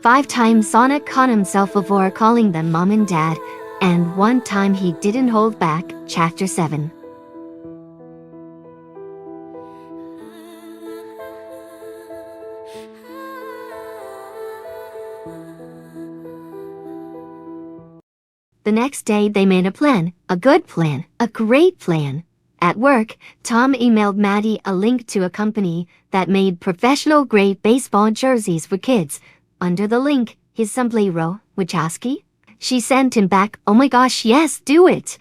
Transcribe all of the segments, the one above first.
5 times Sonic caught himself before calling them mom and dad, and 1 time he didn't hold back. Chapter 7. The next day they made a plan, a good plan, a great plan. At work, Tom emailed Maddie a link to a company that made professional-grade baseball jerseys for kids. Under the link, his son Blairo, Wachowski. She sent him back, "Oh my gosh, yes, do it!"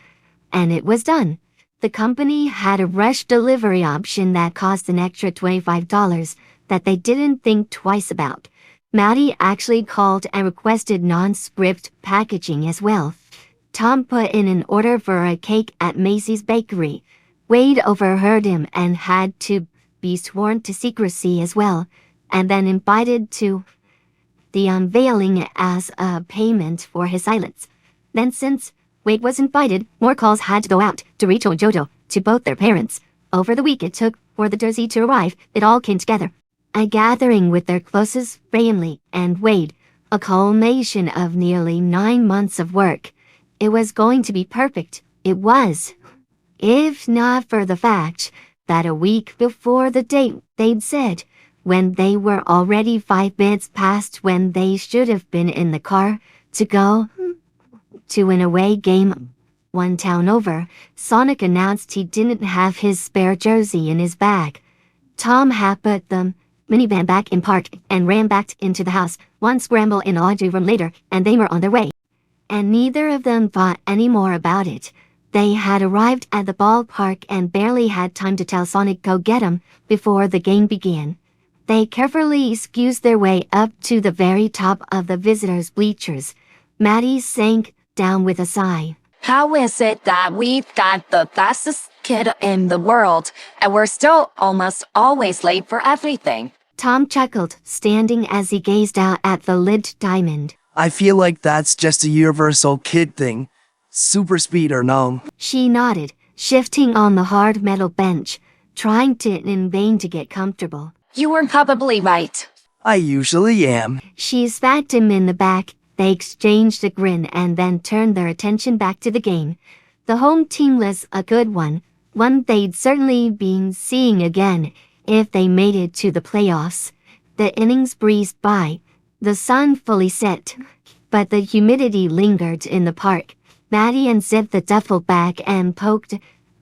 And it was done. The company had a rush delivery option that cost an extra $25 that they didn't think twice about. Maddie actually called and requested non-script packaging as well. Tom put in an order for a cake at Macy's Bakery. Wade overheard him and had to be sworn to secrecy as well, and then invited to the unveiling as a payment for his silence. Then since Wade was invited, more calls had to go out to Rachel and Jojo, to both their parents. Over the week it took for the jersey to arrive, it all came together. A gathering with their closest, Lee and Wade, a culmination of nearly 9 months of work. It was going to be perfect. It was. If not for the fact that a week before the date they'd said, when they were already 5 minutes past when they should have been in the car to go to an away game 1 town over, Sonic announced he didn't have his spare jersey in his bag. Tom had put the minivan back in park and ran back into the house. 1 scramble in the laundry room later, and they were on their way. And neither of them thought any more about it. They had arrived at the ballpark and barely had time to tell Sonic go get 'em before the game began. They carefully squeezed their way up to the very top of the visitors' bleachers. Maddie sank down with a sigh. How is it that we've got the fastest kid in the world, and we're still almost always late for everything? Tom chuckled, standing as he gazed out at the lit diamond. I feel like that's just a universal kid thing. Super speed or no. She nodded, shifting on the hard metal bench, trying in vain to get comfortable. You were probably right. I usually am. She smacked him in the back. They exchanged a grin and then turned their attention back to the game. The home team was a good one they'd certainly be seeing again if they made it to the playoffs. The innings breezed by. The sun fully set, but the humidity lingered in the park. Maddie unzipped the duffel bag and poked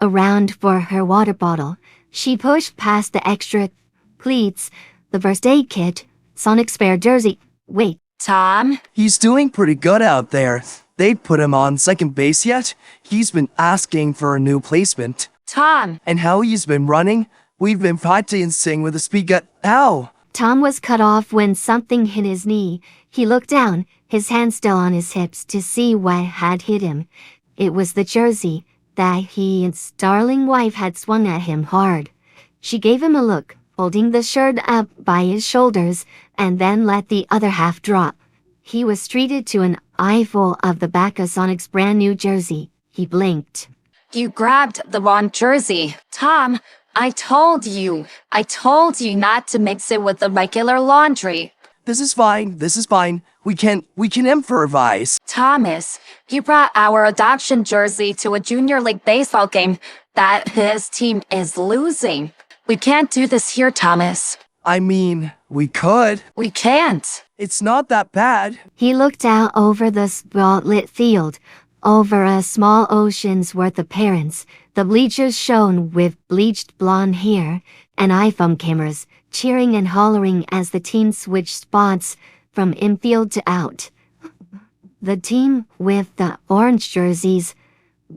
around for her water bottle. She pushed past the extra cleats, the first aid kit, Sonic's spare jersey. Wait. Tom? He's doing pretty good out there. They put him on second base yet? He's been asking for a new placement. Tom! And how he's been running? We've been practicing with the speed gut. Ow! Tom was cut off when something hit his knee. He looked down, his hand still on his hips, to see what had hit him. It was the jersey that he and his darling wife had swung at him hard. She gave him a look, holding the shirt up by his shoulders, and then let the other half drop. He was treated to an eyeful of the back of Sonic's brand new jersey. He blinked. You grabbed the wrong jersey. Tom, I told you not to mix it with the regular laundry. This is fine. We can improvise. Thomas, you brought our adoption jersey to a junior league baseball game that his team is losing. We can't do this here, Thomas. I mean, we could. We can't. It's not that bad. He looked out over the spotlit field, over a small ocean's worth of parents. The bleachers shone with bleached blonde hair and iPhone cameras, cheering and hollering as the team switched spots from infield to out. The team with the orange jerseys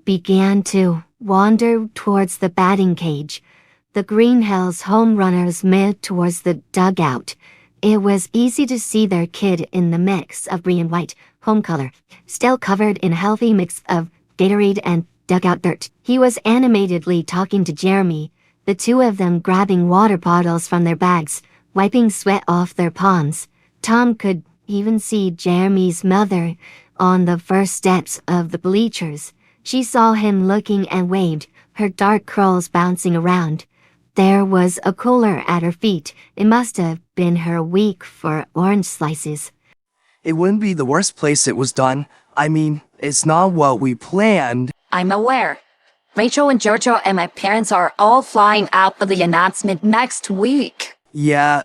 began to wander towards the batting cage. The Green Hells home runners moved towards the dugout. It was easy to see their kid in the mix of green and white, home color, still covered in a healthy mix of Gatorade and dugout dirt. He was animatedly talking to Jeremy, the 2 of them grabbing water bottles from their bags, wiping sweat off their palms. Tom could even see Jeremy's mother on the first steps of the bleachers. She saw him looking and waved, her dark curls bouncing around. There was a cooler at her feet. It must have been her week for orange slices. It wouldn't be the worst place it was done. I mean, it's not what we planned. I'm aware. Rachel and Jojo and my parents are all flying out for the announcement next week. Yeah,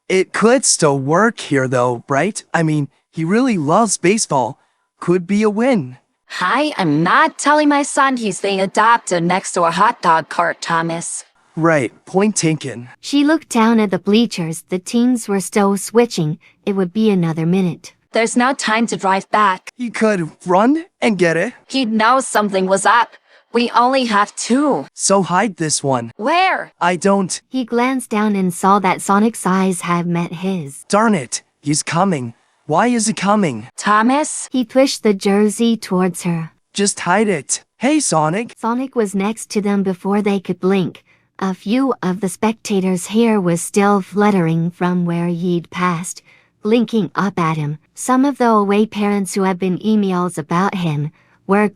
it could still work here though, right? I mean, he really loves baseball. Could be a win. I am not telling my son he's being adopted next to a hot dog cart, Thomas. Right, point taken. She looked down at the bleachers. The teams were still switching. It would be another minute. There's no time to drive back. He could run and get it. He'd know something was up. We only have 2. So hide this one. Where? I don't. He glanced down and saw that Sonic's eyes had met his. Darn it, he's coming. Why is he coming? Thomas? He pushed the jersey towards her. Just hide it. Hey, Sonic. Sonic was next to them before they could blink. A few of the spectators' hair was still fluttering from where he'd passed, blinking up at him. Some of the away parents who had been emails about him were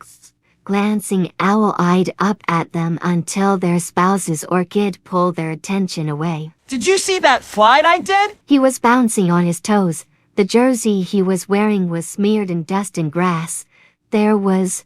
glancing owl-eyed up at them until their spouses or kid pulled their attention away. Did you see that slide I did? He was bouncing on his toes. The jersey he was wearing was smeared in dust and grass. There was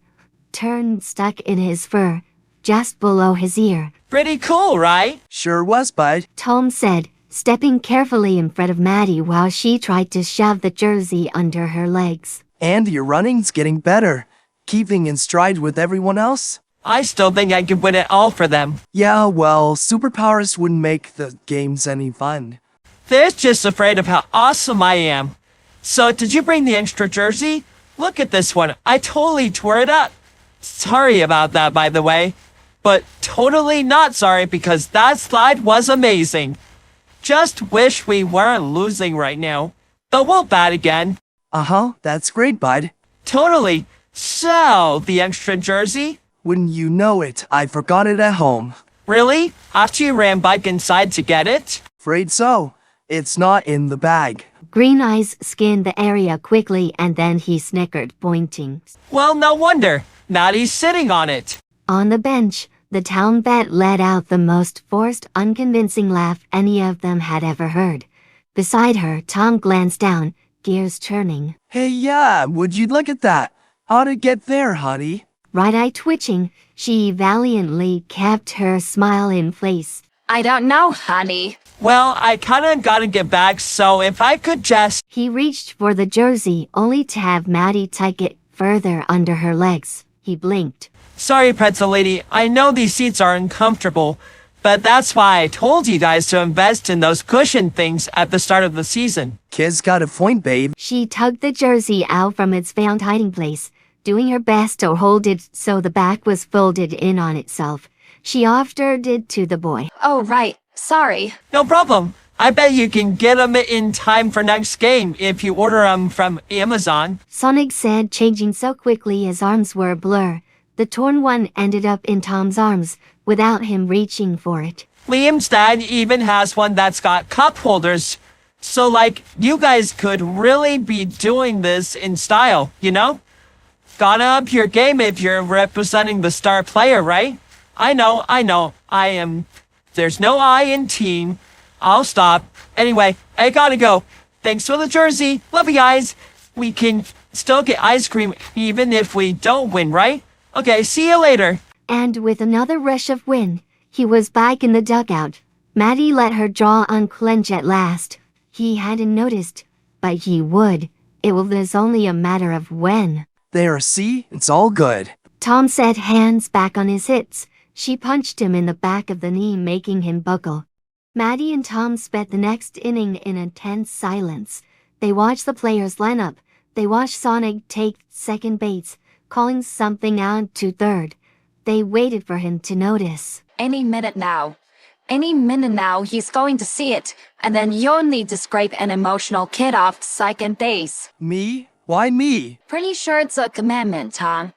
turn stuck in his fur, just below his ear. Pretty cool, right? Sure was, bud. Tom said, stepping carefully in front of Maddie while she tried to shove the jersey under her legs. And your running's getting better. Keeping in stride with everyone else? I still think I could win it all for them. Yeah, well, superpowers wouldn't make the games any fun. They're just afraid of how awesome I am. So, did you bring the extra jersey? Look at this one. I totally tore it up. Sorry about that, by the way. But totally not sorry because that slide was amazing. Just wish we weren't losing right now. But we'll bat again. Uh-huh, that's great, bud. Totally. So, the extra jersey? Wouldn't you know it, I forgot it at home. Really? After you ran back inside to get it? Afraid so. It's not in the bag. Green Eyes skinned the area quickly and then he snickered, pointing. Well, no wonder. Maddie's sitting on it. On the bench, the town vet let out the most forced, unconvincing laugh any of them had ever heard. Beside her, Tom glanced down, gears churning. Hey, yeah, would you look at that? How'd it get there, honey? Right eye twitching, she valiantly kept her smile in place. I don't know, honey. Well, I kinda gotta get back, so if I could just... He reached for the jersey, only to have Maddie tuck it further under her legs. He blinked. Sorry, pretzel lady, I know these seats are uncomfortable, but that's why I told you guys to invest in those cushion things at the start of the season. Kid's got a point, babe. She tugged the jersey out from its found hiding place, doing her best to hold it so the back was folded in on itself. She offered it to the boy. Oh, right. Sorry. No problem. I bet you can get them in time for next game if you order them from Amazon. Sonic said, changing so quickly his arms were a blur. The torn one ended up in Tom's arms, without him reaching for it. Liam's dad even has one that's got cup holders. So, like, you guys could really be doing this in style, you know? Gotta up your game if you're representing the star player, right? I know, I am. There's no I in team. I'll stop. Anyway, I gotta go. Thanks for the jersey. Love you guys. We can still get ice cream even if we don't win, right? Okay, see you later. And with another rush of wind, he was back in the dugout. Maddie let her jaw unclench at last. He hadn't noticed, but he would. It was only a matter of when. There, see? It's all good. Tom set hands back on his hips. She punched him in the back of the knee, making him buckle. Maddie and Tom spent the next inning in a tense silence. They watched the players line up. They watched Sonic take second base, calling something out to third. They waited for him to notice. Any minute now. Any minute now, he's going to see it. And then you'll need to scrape an emotional kid off second base. Me? Why me? Pretty sure it's a commandment, Tom.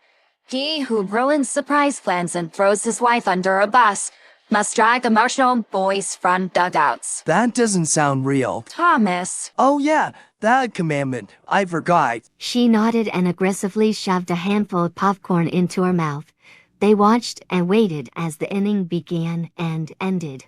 He who ruins surprise plans and throws his wife under a bus must drag emotional boys from dugouts. That doesn't sound real. Thomas. Oh yeah, that commandment. I forgot. She nodded and aggressively shoved a handful of popcorn into her mouth. They watched and waited as the inning began and ended.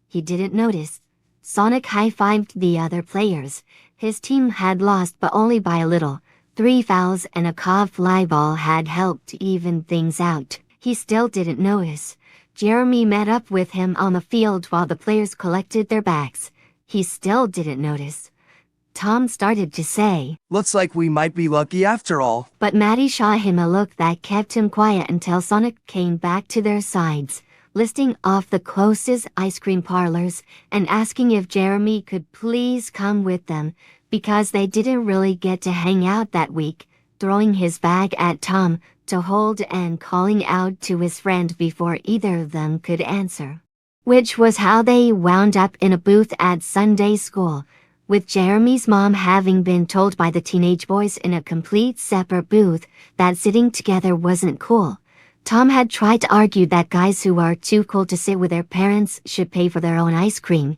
He didn't notice. Sonic high-fived the other players. His team had lost but only by a little. 3 fouls and a caught fly ball had helped even things out. He still didn't notice. Jeremy met up with him on the field while the players collected their bags. He still didn't notice. Tom started to say, Looks like we might be lucky after all. but Maddie shot him a look that kept him quiet until Sonic came back to their sides, listing off the closest ice cream parlors and asking if Jeremy could please come with them because they didn't really get to hang out that week, throwing his bag at Tom to hold and calling out to his friend before either of them could answer. Which was how they wound up in a booth at Sunday school, with Jeremy's mom having been told by the teenage boys in a complete separate booth that sitting together wasn't cool. Tom had tried to argue that guys who are too cool to sit with their parents should pay for their own ice cream,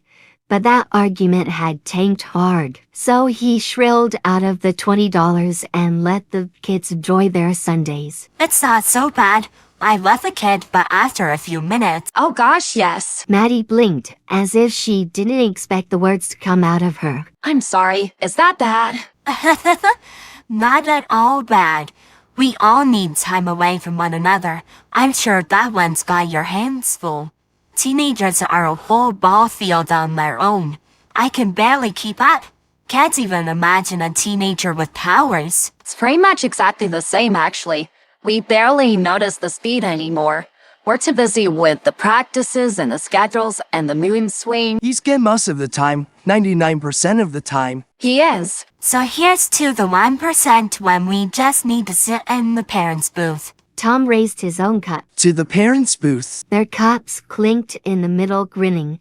but that argument had tanked hard. So he shrilled out of the $20 and let the kids enjoy their Sundays. It's not so bad. I left the kid, but after a few minutes, Oh gosh, yes. Maddie blinked, as if she didn't expect the words to come out of her. I'm sorry. Is that bad? not at all bad. We all need time away from one another. I'm sure that one's got your hands full. Teenagers are a whole ball field on their own. I can barely keep up. Can't even imagine a teenager with powers. It's pretty much exactly the same, actually. We barely notice the speed anymore. We're too busy with the practices and the schedules and the moon swing. He's good most of the time, 99% of the time. He is. So here's to the 1% when we just need to sit in the parents' booth. Tom raised his own cup. To the parents' booth. Their cups clinked in the middle, grinning.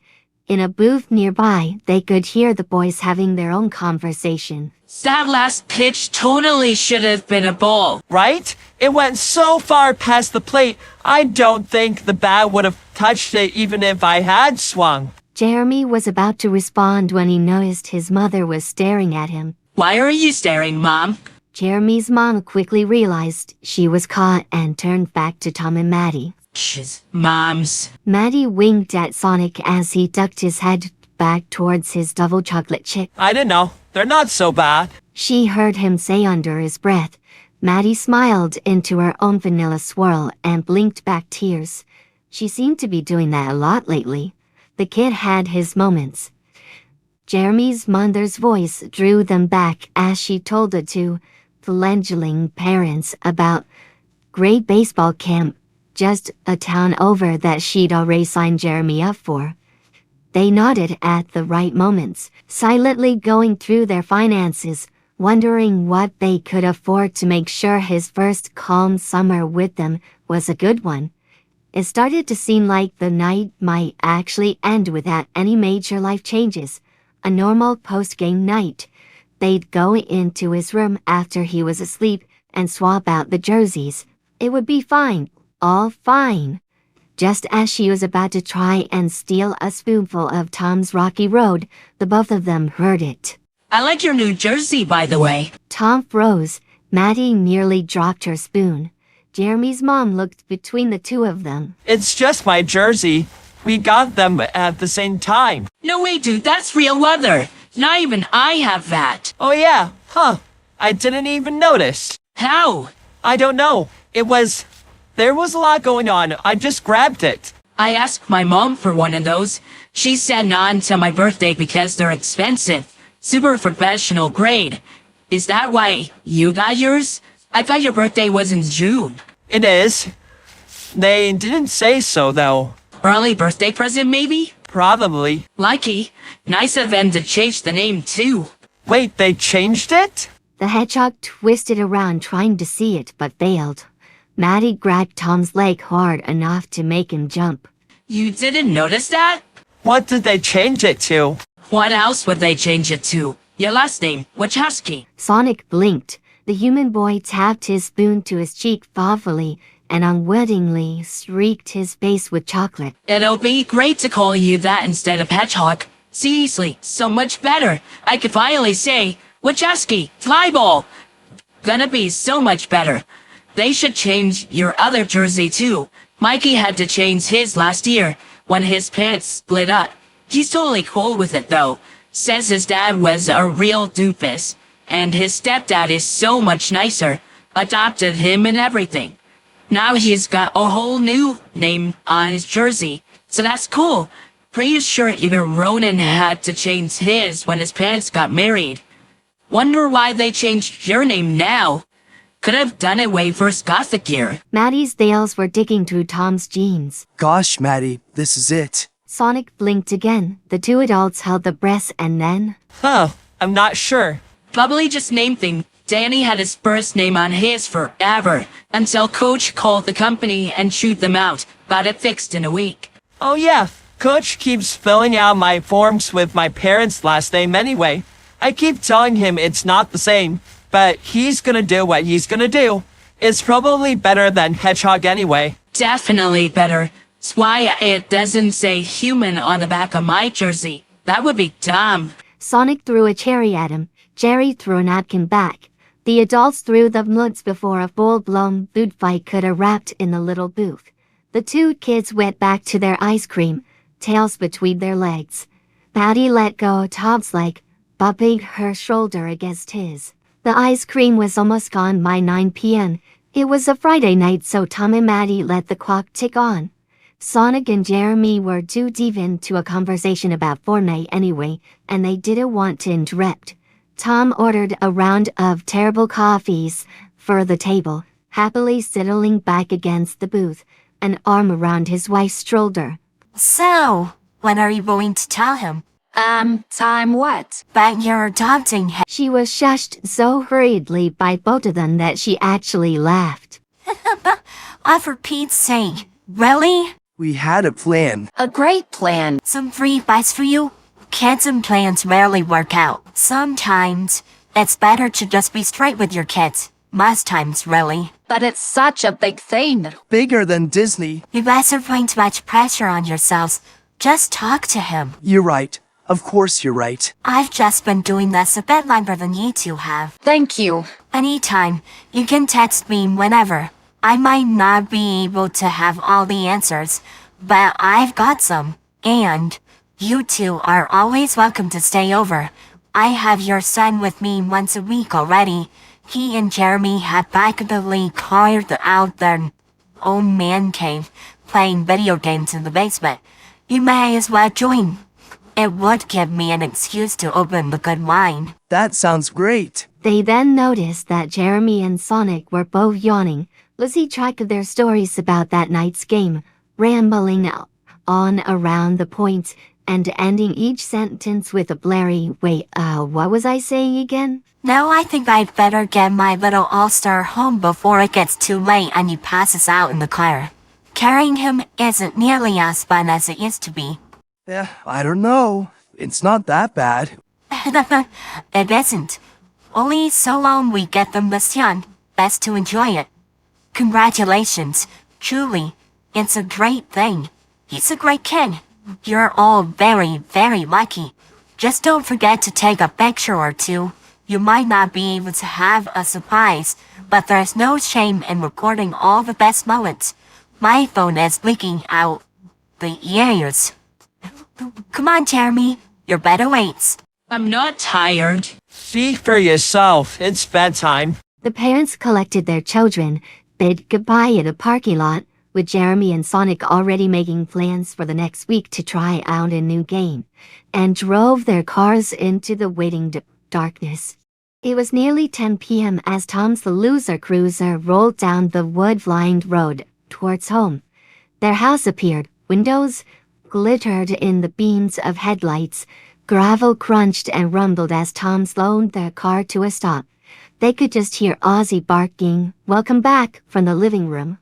In a booth nearby, they could hear the boys having their own conversation. That last pitch totally should have been a ball. Right? It went so far past the plate, I don't think the bat would have touched it even if I had swung. Jeremy was about to respond when he noticed his mother was staring at him. Why are you staring, Mom? Jeremy's mom quickly realized she was caught and turned back to Tom and Maddie. She's Mom's. Maddie winked at Sonic as he ducked his head back towards his double chocolate chip. I don't know. They're not so bad. She heard him say under his breath. Maddie smiled into her own vanilla swirl and blinked back tears. She seemed to be doing that a lot lately. The kid had his moments. Jeremy's mother's voice drew them back as she told the two fledgling parents about great baseball camp, just a town over that she'd already signed Jeremy up for. They nodded at the right moments, silently going through their finances, wondering what they could afford to make sure his first calm summer with them was a good one. It started to seem like the night might actually end without any major life changes. A normal post-game night. They'd go into his room after he was asleep and swap out the jerseys. It would be fine, all fine. Just as she was about to try and steal a spoonful of Tom's Rocky Road, the both of them heard it. I like your new jersey, by the way. Tom froze. Maddie nearly dropped her spoon. Jeremy's mom looked between the two of them. It's just my jersey. We got them at the same time. No way, dude, that's real leather. Not even I have that. Oh yeah, huh. I didn't even notice. How? I don't know. There was a lot going on. I just grabbed it. I asked my mom for one of those. She said not until my birthday because they're expensive. Super professional grade. Is that why you got yours? I thought your birthday was in June. It is. They didn't say so though. Early birthday present, maybe? Probably. Lucky. Nice of them to change the name, too. Wait, they changed it? The hedgehog twisted around trying to see it but failed. Maddie grabbed Tom's leg hard enough to make him jump. You didn't notice that? What did they change it to? What else would they change it to? Your last name, Wachowski. Sonic blinked. The human boy tapped his spoon to his cheek thoughtfully and unwittingly streaked his face with chocolate. It'll be great to call you that instead of Hedgehog. Seriously, so much better. I could finally say, Wachowski, fly ball. Gonna be so much better. They should change your other jersey too. Mikey had to change his last year when his pants split up. He's totally cool with it though. Says his dad was a real doofus, and his stepdad is so much nicer. Adopted him and everything. Now he's got a whole new name on his jersey, so that's cool. Pretty sure even Ronan had to change his when his parents got married. Wonder why they changed your name now. Could have done it way first Gothic year. Maddie's nails were digging through Tom's jeans. Gosh, Maddie, this is it. Sonic blinked again. The two adults held their breaths and then... I'm not sure. Probably just name thing. Danny had his first name on his forever, until Coach called the company and chewed them out. Got it fixed in a week. Oh yeah, Coach keeps filling out my forms with my parents' last name anyway. I keep telling him it's not the same, but he's gonna do what he's gonna do. It's probably better than Hedgehog anyway. Definitely better. That's why it doesn't say human on the back of my jersey. That would be dumb. Sonic threw a cherry at him. Jerry threw a napkin back. The adults threw the nuts before a full-blown food fight could erupt in the little booth. The two kids went back to their ice cream, tails between their legs. Patty let go of Tom's leg, bumping her shoulder against his. The ice cream was almost gone by 9 p.m. It was a Friday night, so Tom and Maddie let the clock tick on. Sonic and Jeremy were too deep into a conversation about Fortnite anyway, and they didn't want to interrupt. Tom ordered a round of terrible coffees for the table, happily settling back against the booth, an arm around his wife's shoulder. So, when are you going to tell him? Time what? That you're adopting him. She was shushed so hurriedly by both of them that she actually laughed. For Pete's sake. Really? We had a plan. A great plan. Some free advice for you? Kids and plans rarely work out. Sometimes, it's better to just be straight with your kids. Most times, really. But it's such a big thing. Bigger than Disney. You guys are putting too much pressure on yourselves. Just talk to him. You're right. Of course you're right. I've just been doing this a bit longer than you two have. Thank you. Anytime. You can text me whenever. I might not be able to have all the answers, but I've got some. And you two are always welcome to stay over. I have your son with me once a week already. He and Jeremy have practically cleared out their own man cave, playing video games in the basement. You may as well join. It would give me an excuse to open the good wine. That sounds great. They then noticed that Jeremy and Sonic were both yawning, losing track of their stories about that night's game, rambling on around the point, and ending each sentence with a blurry, wait, what was I saying again? Now I think I'd better get my little all-star home before it gets too late and he passes out in the car. Carrying him isn't nearly as fun as it used to be. I don't know. It's not that bad. It isn't. Only so long we get them this young. Best to enjoy it. Congratulations. Truly. It's a great thing. He's a great kid. You're all very, very lucky. Just don't forget to take a picture or two. You might not be able to have a surprise, but there's no shame in recording all the best moments. My phone is leaking out the ears. Come on, Jeremy. Your bed awaits. I'm not tired. See for yourself, it's bedtime. The parents collected their children, bid goodbye at a parking lot, with Jeremy and Sonic already making plans for the next week to try out a new game, and drove their cars into the waiting darkness. It was nearly 10 p.m. as Tom's the Loser Cruiser rolled down the wood-lined road towards home. Their house appeared, windows glittered in the beams of headlights, gravel crunched and rumbled as Tom slowed their car to a stop. They could just hear Ozzy barking, "Welcome back," from the living room.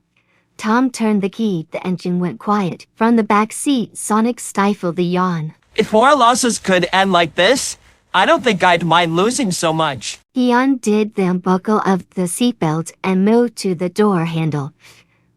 Tom turned the key, the engine went quiet. From the back seat, Sonic stifled a yawn. If more losses could end like this, I don't think I'd mind losing so much. He undid the buckle of the seatbelt and moved to the door handle.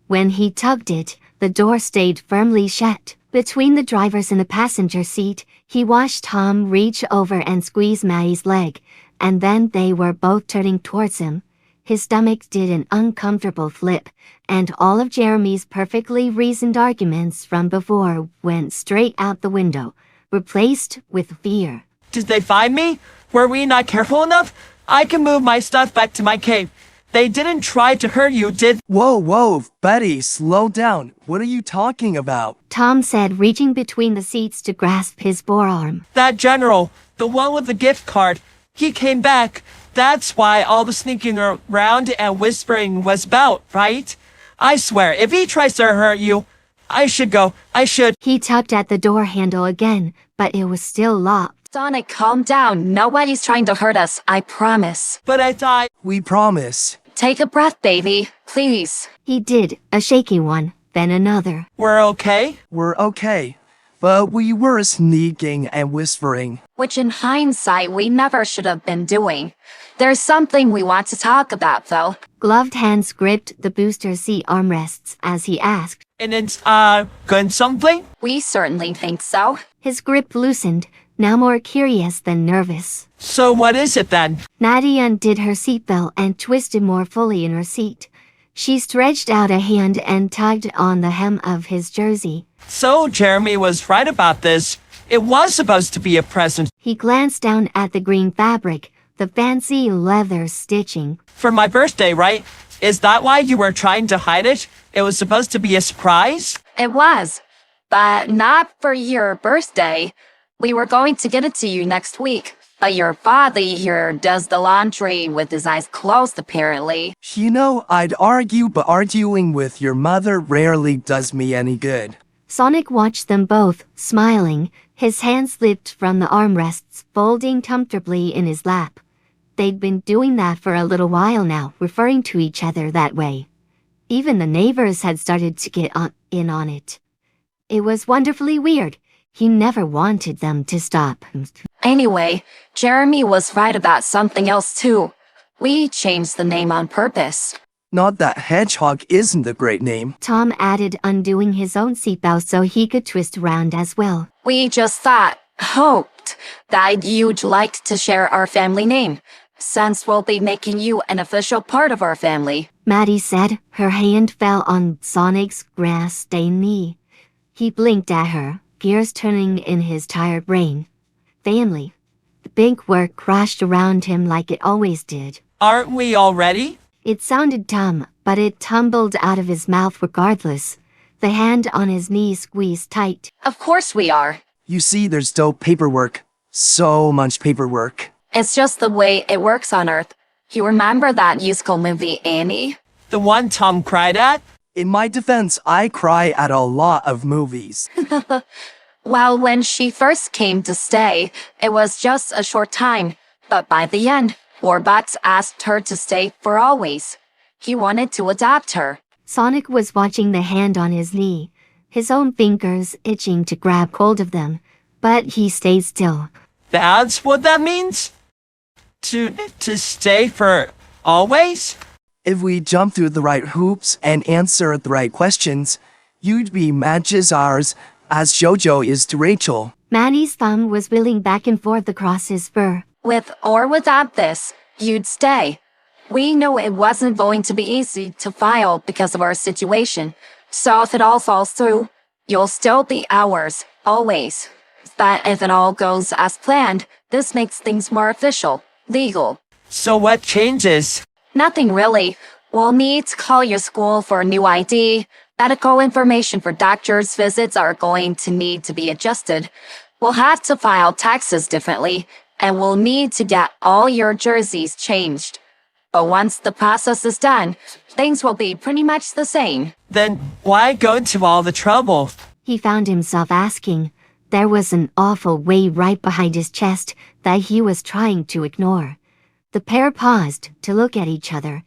When he tugged it, the door stayed firmly shut. Between the driver's and the passenger seat, he watched Tom reach over and squeeze Maddie's leg, and then they were both turning towards him. His stomach did an uncomfortable flip, and all of Jeremy's perfectly reasoned arguments from before went straight out the window, replaced with fear. Did they find me? Were we not careful enough? I can move my stuff back to my cave. They didn't try to hurt you, did? Whoa, Betty, slow down. What are you talking about? Tom said, reaching between the seats to grasp his forearm. That general, the one with the gift card, he came back. That's why all the sneaking around and whispering was about, right? I swear, if he tries to hurt you, I should go. I should. He tugged at the door handle again, but it was still locked. Sonic, calm down. Nobody's trying to hurt us, I promise. But I thought, We promise. Take a breath, baby. Please. He did, a shaky one, then another. we're okay? We're okay. But we were sneaking and whispering. Which in hindsight, we never should have been doing. There's something we want to talk about, though. Gloved hands gripped the booster seat armrests as he asked. And it's, good something? We certainly think so. His grip loosened, now more curious than nervous. So what is it then? Maddie undid her seatbelt and twisted more fully in her seat. She stretched out a hand and tugged on the hem of his jersey. So Jeremy was right about this. It was supposed to be a present He glanced down at the green fabric, the fancy leather stitching. for my birthday, right? Is that why you were trying to hide it? It was supposed to be a surprise? It was. But not for your birthday. We were going to get it to you next week. But your father here does the laundry with his eyes closed, apparently. You know, I'd argue, but arguing with your mother rarely does me any good. Sonic watched them both, smiling, his hands slipped from the armrests, folding comfortably in his lap. They'd been doing that for a little while now, referring to each other that way. Even the neighbors had started to get in on it. It was wonderfully weird. He never wanted them to stop. Anyway, Jeremy was right about something else too. We changed the name on purpose. Not that Hedgehog isn't a great name. Tom added, undoing his own seatbelt so he could twist around as well. We just hoped that you'd like to share our family name, since we'll be making you an official part of our family. Maddie said. Her hand fell on Sonic's grass-stained knee. He blinked at her, gears turning in his tired brain. Family. The big word crashed around him like it always did. Aren't we already? It sounded dumb, but it tumbled out of his mouth regardless. The hand on his knee squeezed tight. Of course we are. You see, there's still paperwork. So much paperwork. It's just the way it works on Earth. You remember that musical movie, Annie? The one Tom cried at? In my defense, I cry at a lot of movies. Well, when she first came to stay, it was just a short time. But by the end, Warbot asked her to stay for always. He wanted to adopt her. Sonic was watching the hand on his knee, his own fingers itching to grab hold of them, but he stayed still. That's what that means? To stay for always? If we jump through the right hoops and answer the right questions, you'd be matches ours, as Jojo is to Rachel. Maddie's thumb was wheeling back and forth across his fur. With or without this, you'd stay. We know it wasn't going to be easy to file because of our situation. So if it all falls through, you'll still be ours, always. But if it all goes as planned, this makes things more official, legal. So what changes? Nothing really. We'll need to call your school for a new ID. Medical information for doctor's visits are going to need to be adjusted. We'll have to file taxes differently, and we'll need to get all your jerseys changed. But once the process is done, things will be pretty much the same. Then why go to all the trouble? He found himself asking. There was an awful weight right behind his chest that he was trying to ignore. The pair paused to look at each other,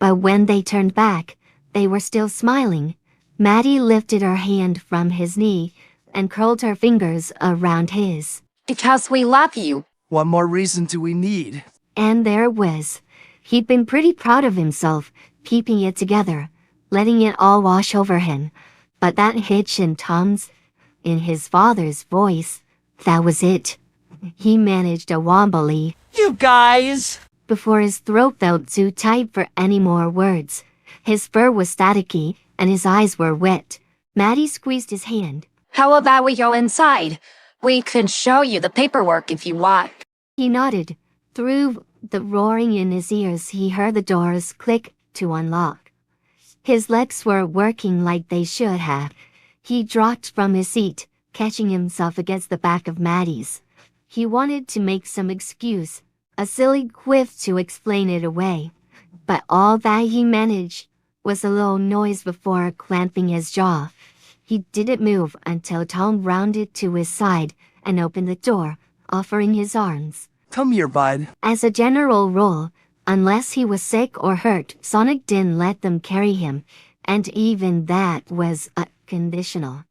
but when they turned back, they were still smiling. Maddie lifted her hand from his knee and curled her fingers around his. Because we love you. What more reason do we need? And there it was. He'd been pretty proud of himself, keeping it together, letting it all wash over him. But that hitch in Tom's, in his father's voice, that was it. He managed a wobbly You guys! before his throat felt too tight for any more words. His fur was staticky, and his eyes were wet. Maddie squeezed his hand. How about we go inside? We could show you the paperwork if you want. He nodded. Through the roaring in his ears, he heard the doors click to unlock. His legs were working like they should have. He dropped from his seat, catching himself against the back of Maddie's. He wanted to make some excuse, a silly quiff to explain it away. But all that he managed was a low noise before clamping his jaw. He didn't move until Tom rounded to his side and opened the door, offering his arms. Come here, bud. As a general rule, unless he was sick or hurt, Sonic didn't let them carry him, and even that was conditional.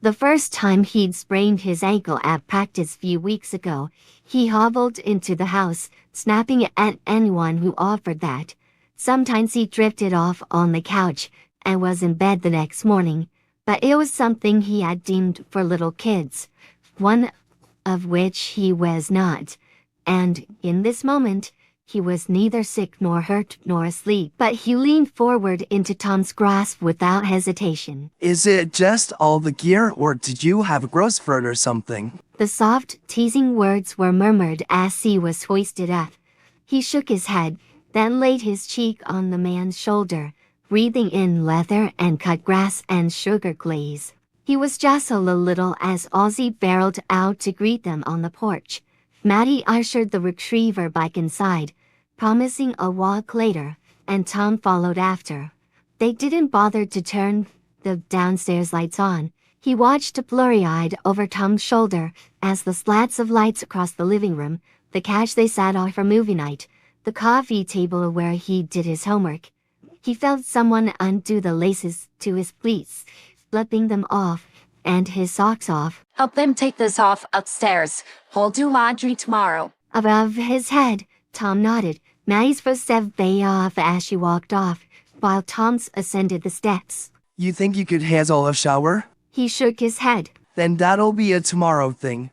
The first time he'd sprained his ankle at practice few weeks ago, he hobbled into the house, snapping at anyone who offered that. Sometimes he drifted off on the couch and was in bed the next morning, but it was something he had deemed for little kids, one of which he was not. And in this moment, he was neither sick nor hurt nor asleep, but he leaned forward into Tom's grasp without hesitation. Is it just all the gear, or did you have a growth spurt or something? The soft, teasing words were murmured as he was hoisted up. He shook his head, then laid his cheek on the man's shoulder, breathing in leather and cut grass and sugar glaze. He was jostled a little as Ozzy barreled out to greet them on the porch. Maddie ushered the retriever back inside, promising a walk later, and Tom followed after. They didn't bother to turn the downstairs lights on. He watched blurry-eyed over Tom's shoulder as the slats of lights across the living room, the couch they sat on for movie night, the coffee table where he did his homework. He felt someone undo the laces to his pleats, slipping them off, and his socks off. Help them take this off upstairs. We'll do laundry tomorrow. Above his head, Tom nodded. Maddie's footsteps bay off as she walked off, while Tom's ascended the steps. You think you could handle a shower? He shook his head. Then that'll be a tomorrow thing.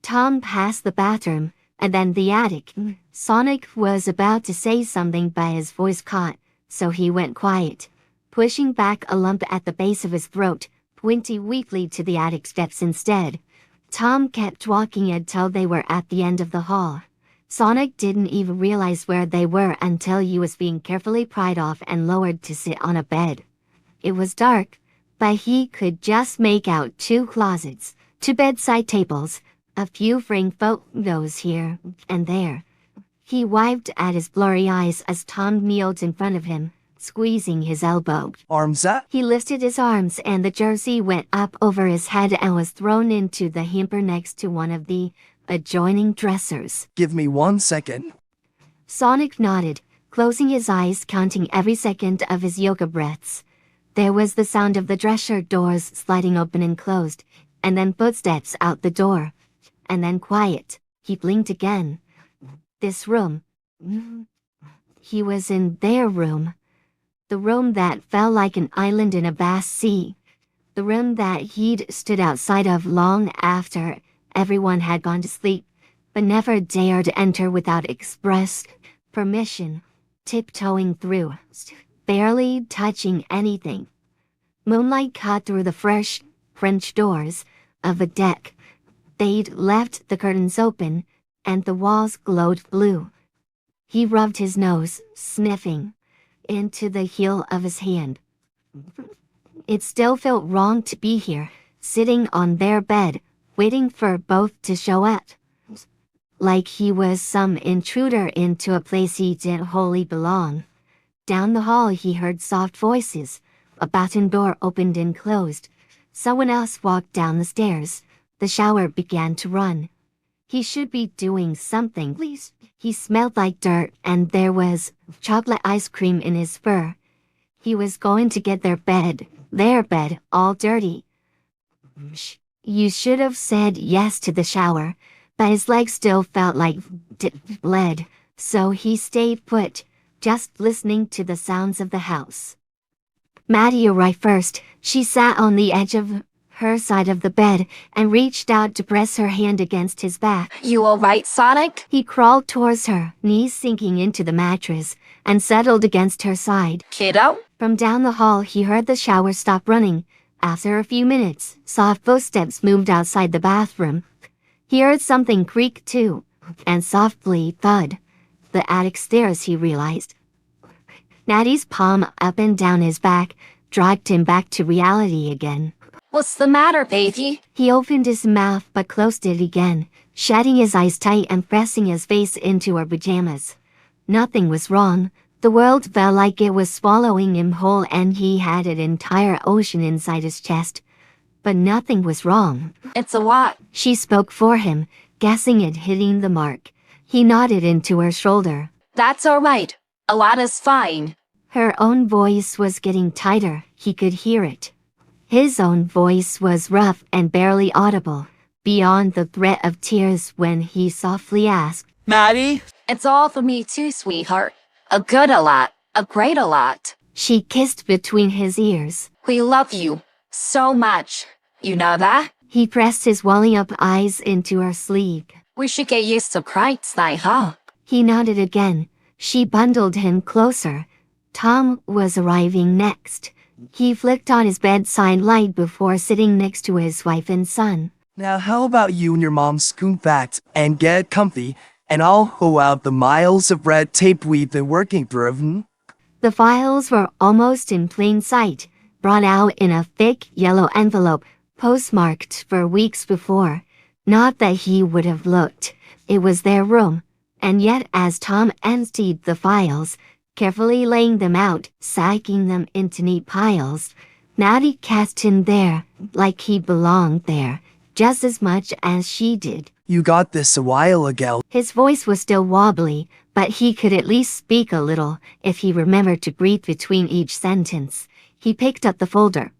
Tom passed the bathroom, and then the attic. Sonic was about to say something, but his voice caught, so he went quiet, pushing back a lump at the base of his throat, pointing weakly to the attic steps instead. Tom kept walking until they were at the end of the hall. Sonic didn't even realize where they were until he was being carefully pried off and lowered to sit on a bed. It was dark, but he could just make out 2 closets, 2 bedside tables, a few framed photos here and there. He wiped at his blurry eyes as Tom kneeled in front of him, squeezing his elbow. Arms up? He lifted his arms and the jersey went up over his head and was thrown into the hamper next to one of the adjoining dressers. Give me 1 second. Sonic nodded, closing his eyes, counting every second of his yoga breaths. There was the sound of the dresser doors sliding open and closed, and then footsteps out the door. And then quiet. He blinked again. This room. He was in their room. The room that felt like an island in a vast sea. The room that he'd stood outside of long after everyone had gone to sleep, but never dared enter without express permission, tiptoeing through, barely touching anything. Moonlight cut through the fresh French doors of a deck. They'd left the curtains open, and the walls glowed blue. He rubbed his nose, sniffing, into the heel of his hand. It still felt wrong to be here, sitting on their bed, waiting for both to show up. Like he was some intruder into a place he didn't wholly belong. Down the hall he heard soft voices. A bathroom door opened and closed. Someone else walked down the stairs. The shower began to run. He should be doing something, please. He smelled like dirt, and there was chocolate ice cream in his fur. He was going to get their bed, all dirty. You should have said yes to the shower, but his legs still felt like lead, so he stayed put, just listening to the sounds of the house. Maddie arrived first. She sat on the edge of her side of the bed and reached out to press her hand against his back. You alright, Sonic? He crawled towards her, knees sinking into the mattress, and settled against her side. Kiddo? From down the hall he heard the shower stop running. After a few minutes, soft footsteps moved outside the bathroom. He heard something creak too, and softly thud. The attic stairs, he realized. Maddie's palm up and down his back dragged him back to reality again. What's the matter, baby? He opened his mouth but closed it again, shutting his eyes tight and pressing his face into her pajamas. Nothing was wrong. The world felt like it was swallowing him whole and he had an entire ocean inside his chest. But nothing was wrong. It's a what? She spoke for him, guessing it hitting the mark. He nodded into her shoulder. That's all right. A lot is fine. Her own voice was getting tighter. He could hear it. His own voice was rough and barely audible, beyond the threat of tears when he softly asked, Maddie? It's all for me too, sweetheart. A good a lot. A great a lot. She kissed between his ears. We love you so much. You know that? He pressed his welling up eyes into her sleeve. We should get used to Christ's night, huh? He nodded again. She bundled him closer. Tom was arriving next. He flicked on his bedside light before sitting next to his wife and son. Now how about you and your mom scoot back and get comfy, and I'll hoe out the miles of red tape we've been working through. The files were almost in plain sight, brought out in a thick yellow envelope, postmarked for weeks before. Not that he would have looked. It was their room. And yet as Tom emptied the files, carefully laying them out, sacking them into neat piles, Maddie cast him there, like he belonged there, just as much as she did. You got this a while ago. His voice was still wobbly, but he could at least speak a little if he remembered to breathe between each sentence. He picked up the folder.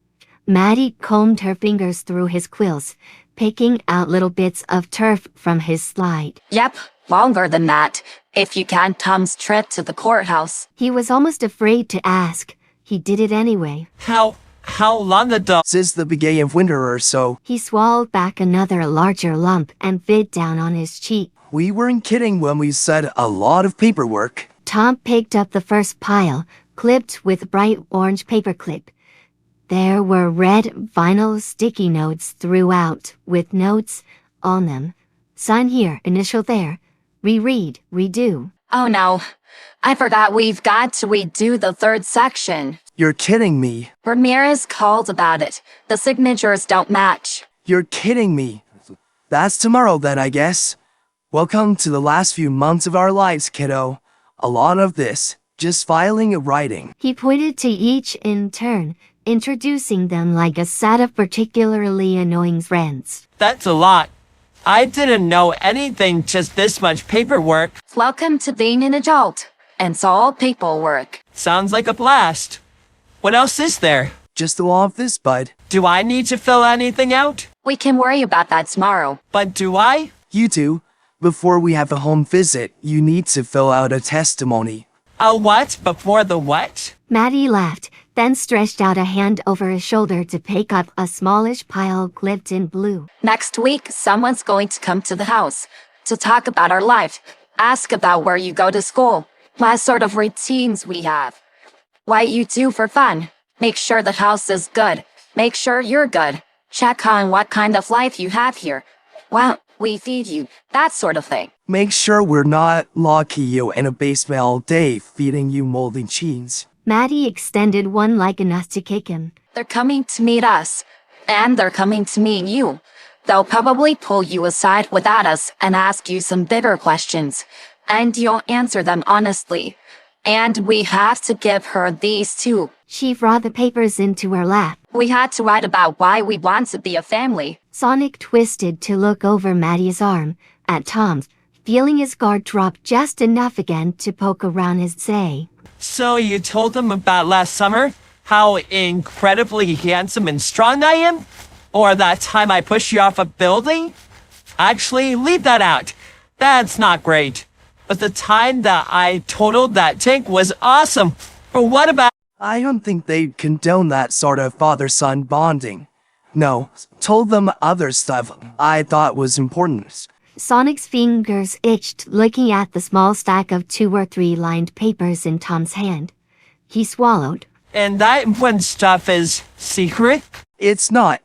Maddie combed her fingers through his quills, picking out little bits of turf from his slide. Yep, longer than that, if you count Tom's trip to the courthouse. He was almost afraid to ask. He did it anyway. How long ago? Since the beginning of winter or so. He swallowed back another larger lump and bit down on his cheek. We weren't kidding when we said a lot of paperwork. Tom picked up the first pile, clipped with bright orange paperclip. There were red vinyl sticky notes throughout, with notes on them. Sign here, initial there. Reread, redo. Oh no, I forgot we've got to redo the third section. You're kidding me. Ramirez called about it. The signatures don't match. You're kidding me. That's tomorrow then, I guess. Welcome to the last few months of our lives, kiddo. A lot of this, just filing and writing. He pointed to each in turn, introducing them like a set of particularly annoying friends. That's a lot. I didn't know anything, just this much paperwork. Welcome to being an adult. And it's all paperwork. Sounds like a blast. What else is there? Just all of this, bud. Do I need to fill anything out? We can worry about that tomorrow. But do I? You two, before we have a home visit, you need to fill out a testimony. A what before the what? Maddie laughed, then stretched out a hand over his shoulder to pick up a smallish pile clipped in blue. Next week, someone's going to come to the house to talk about our life, ask about where you go to school, what sort of routines we have, what you do for fun. Make sure the house is good. Make sure you're good. Check on what kind of life you have here. Well, we feed you, that sort of thing. Make sure we're not locking you in a basement all day feeding you moldy cheese. Maddie extended one like enough to kick him. They're coming to meet us, and they're coming to meet you. They'll probably pull you aside without us and ask you some bigger questions, and you'll answer them honestly. And we have to give her these too. She brought the papers into her lap. We had to write about why we want to be a family. Sonic twisted to look over Maddie's arm, at Tom's, feeling his guard drop just enough again to poke around his say. So you told them about last summer? How incredibly handsome and strong I am? Or that time I pushed you off a building? Actually, leave that out. That's not great. But the time that I totaled that tank was awesome. But what about... I don't think they'd condone that sort of father-son bonding. No, told them other stuff I thought was important. Sonic's fingers itched looking at the small stack of 2 or 3 lined papers in Tom's hand. He swallowed. And that important stuff is secret? It's not.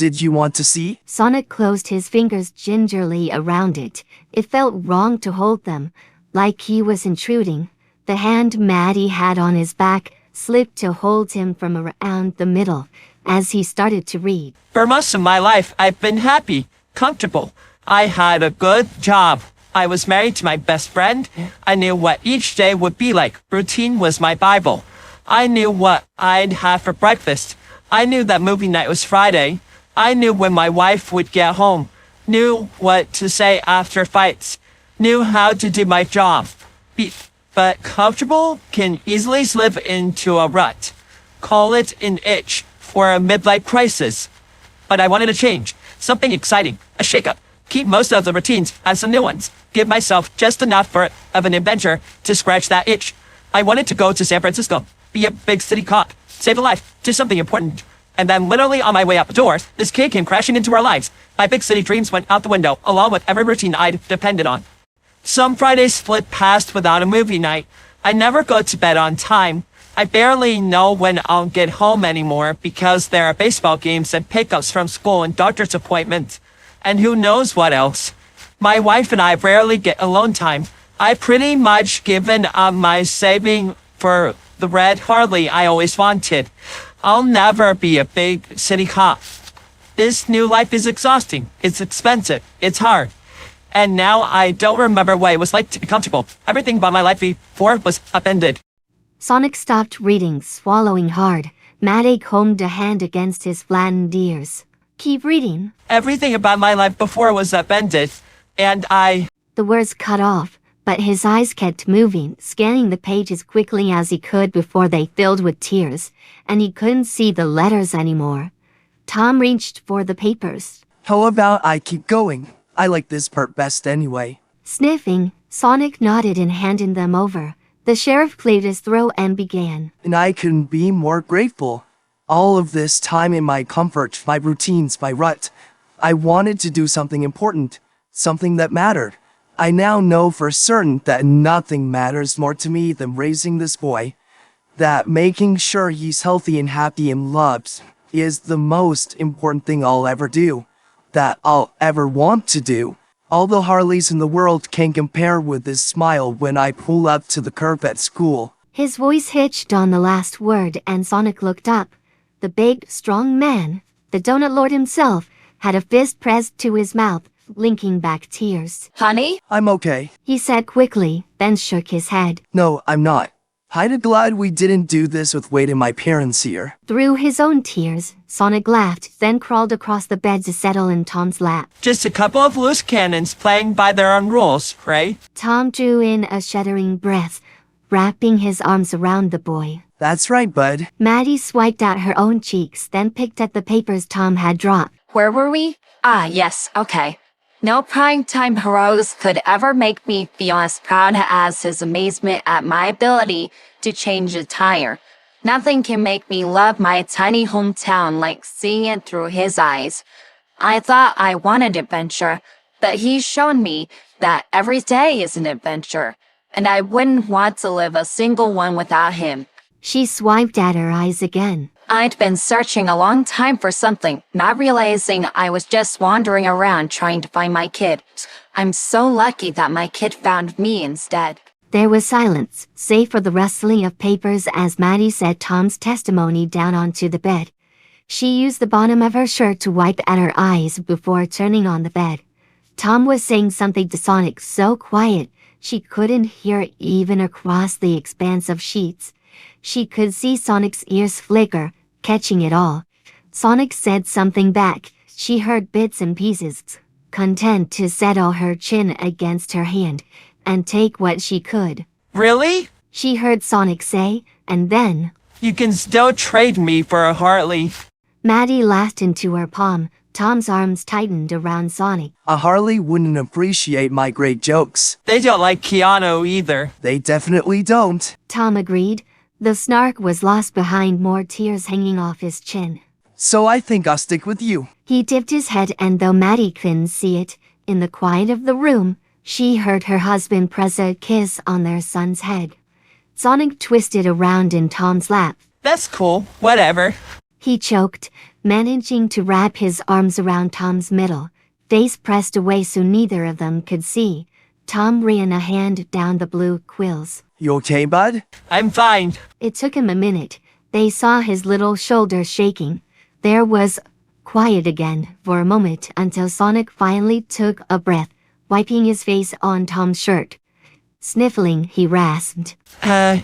did you want to see? Sonic closed his fingers gingerly around it. It felt wrong to hold them, like he was intruding. The hand Maddie had on his back slipped to hold him from around the middle as he started to read. For most of my life, I've been happy, comfortable. I had a good job. I was married to my best friend. I knew what each day would be like. Routine was my Bible. I knew what I'd have for breakfast. I knew that movie night was Friday. I knew when my wife would get home. Knew what to say after fights. Knew how to do my job. But comfortable can easily slip into a rut. Call it an itch for a midlife crisis. But I wanted a change. Something exciting. A shakeup. Keep most of the routines as some new ones. Give myself just enough of an adventure to scratch that itch. I wanted to go to San Francisco. Be a big city cop. Save a life. Do something important. And then literally on my way out the doors, this kid came crashing into our lives. My big city dreams went out the window, along with every routine I'd depended on. Some Fridays split past without a movie night. I never go to bed on time. I barely know when I'll get home anymore because there are baseball games and pickups from school and doctor's appointments. And who knows what else. My wife and I rarely get alone time. I've pretty much given up my saving for the red Harley I always wanted. I'll never be a big city cop. This new life is exhausting. It's expensive. It's hard. And now I don't remember what it was like to be comfortable. Everything about my life before was upended. Sonic stopped reading, swallowing hard. Maddie combed a hand against his flattened ears. Keep reading. Everything about my life before was upended. And The words cut off, but his eyes kept moving, scanning the pages quickly as he could before they filled with tears, and he couldn't see the letters anymore. Tom reached for the papers. How about I keep going? I like this part best anyway. Sniffing, Sonic nodded and handed them over. The sheriff cleared his throat and began. And I couldn't be more grateful. All of this time in my comfort, my routines, my rut. I wanted to do something important, something that mattered. I now know for certain that nothing matters more to me than raising this boy. That making sure he's healthy and happy and loved is the most important thing I'll ever do. That I'll ever want to do. All the Harleys in the world can compare with this smile when I pull up to the curb at school. His voice hitched on the last word and Sonic looked up. The big, strong man, the Donut Lord himself, had a fist pressed to his mouth, blinking back tears. Honey? I'm okay. He said quickly, then shook his head. No, I'm not. I'd glad we didn't do this with Wade and my parents here. Through his own tears, Sonic laughed, then crawled across the bed to settle in Tom's lap. just a couple of loose cannons playing by their own rules, right? Tom drew in a shuddering breath, wrapping his arms around the boy. That's right, bud. Maddie swiped at her own cheeks, then picked at the papers Tom had dropped. Where were we? Ah, yes, okay. No primetime heroes could ever make me feel as proud as his amazement at my ability to change a tire. Nothing can make me love my tiny hometown like seeing it through his eyes. I thought I wanted adventure, but he's shown me that every day is an adventure, and I wouldn't want to live a single one without him. She swiped at her eyes again. I'd been searching a long time for something, not realizing I was just wandering around trying to find my kid. I'm so lucky that my kid found me instead. There was silence, save for the rustling of papers as Maddie set Tom's testimony down onto the bed. She used the bottom of her shirt to wipe at her eyes before turning on the bed. Tom was saying something to Sonic so quiet, she couldn't hear it even across the expanse of sheets. She could see Sonic's ears flicker, catching it all. Sonic said something back. She heard bits and pieces, content to settle her chin against her hand and take what she could. Really? She heard Sonic say, and then, You can still trade me for a Harley. Maddie laughed into her palm. Tom's arms tightened around Sonic. A Harley wouldn't appreciate my great jokes. They don't like Keanu either. They definitely don't. Tom agreed. The snark was lost behind more tears hanging off his chin. So I think I'll stick with you. He tipped his head and though Maddie couldn't see it, in the quiet of the room, she heard her husband press a kiss on their son's head. Sonic twisted around in Tom's lap. That's cool. Whatever. He choked, managing to wrap his arms around Tom's middle, face pressed away so neither of them could see. Tom ran a hand down the blue quills. You okay, bud? I'm fine. It took him a minute. They saw his little shoulders shaking. There was quiet again for a moment until Sonic finally took a breath, wiping his face on Tom's shirt. Sniffling, he rasped.